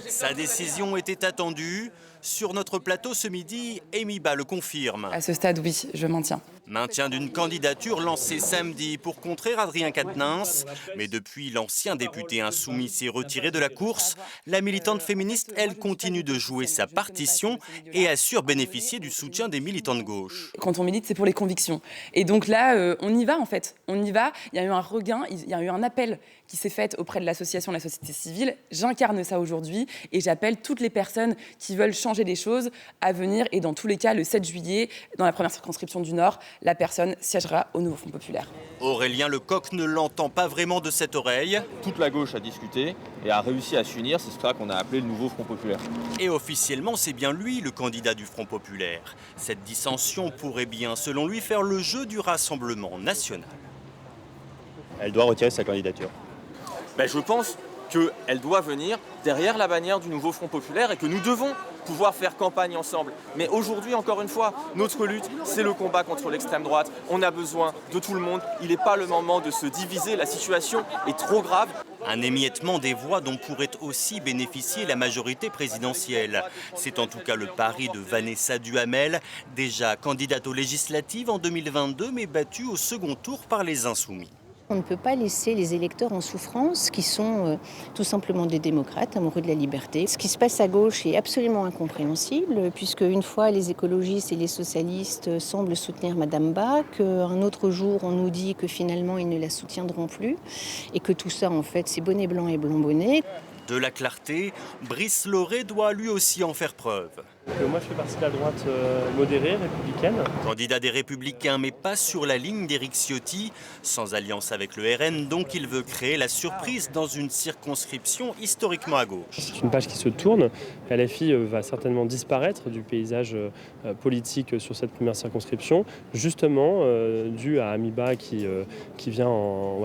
Sa décision était attendue. Sur notre plateau ce midi, Amy Bas le confirme. À ce stade, oui, je maintiens. Maintien d'une candidature lancée samedi pour contrer Adrien Quatennens. Mais depuis, l'ancien député insoumis s'est retiré de la course. La militante féministe, elle, continue de jouer sa partition et assure bénéficier du soutien des militants de gauche. Quand on milite, c'est pour les convictions. Et donc là, on y va en fait. On y va. Il y a eu un regain, il y a eu un appel qui s'est fait auprès de l'association de la société civile. J'incarne ça aujourd'hui et j'appelle toutes les personnes qui veulent changer les choses à venir. Et dans tous les cas, le 7 juillet, dans la première circonscription du Nord, la personne siégera au nouveau Front populaire. Aurélien Lecoq ne l'entend pas vraiment de cette oreille. Toute la gauche a discuté et a réussi à s'unir, c'est ça qu'on a appelé le nouveau Front populaire. Et officiellement, c'est bien lui le candidat du Front populaire. Cette dissension pourrait bien, selon lui, faire le jeu du Rassemblement national. Elle doit retirer sa candidature. Je pense qu'elle doit venir derrière la bannière du nouveau Front populaire et que nous devons pouvoir faire campagne ensemble. Mais aujourd'hui, encore une fois, notre lutte, c'est le combat contre l'extrême droite. On a besoin de tout le monde. Il n'est pas le moment de se diviser. La situation est trop grave. Un émiettement des voix dont pourrait aussi bénéficier la majorité présidentielle. C'est en tout cas le pari de Vanessa Duhamel, déjà candidate aux législatives en 2022, mais battue au second tour par les Insoumis. On ne peut pas laisser les électeurs en souffrance, qui sont tout simplement des démocrates amoureux de la liberté. Ce qui se passe à gauche est absolument incompréhensible, puisque une fois les écologistes et les socialistes semblent soutenir Madame Bas, qu'un autre jour on nous dit que finalement ils ne la soutiendront plus, et que tout ça en fait c'est bonnet blanc et blanc bonnet. De la clarté, Brice Lauré doit lui aussi en faire preuve. Moi, je fais partie de la droite modérée, républicaine. Candidat des Républicains, mais pas sur la ligne d'Éric Ciotti. Sans alliance avec le RN, donc il veut créer la surprise dans une circonscription historiquement à gauche. C'est une page qui se tourne. LFI va certainement disparaître du paysage politique sur cette première circonscription, justement dû à Amy Bas qui vient en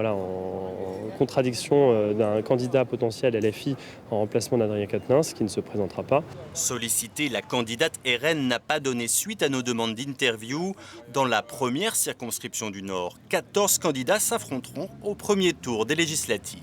contradiction d'un candidat potentiel LFI en remplacement d'Adrien Quatennens, qui ne se présentera pas. Solliciter la candidate RN n'a pas donné suite à nos demandes d'interview. Dans la première circonscription du Nord, 14 candidats s'affronteront au premier tour des législatives.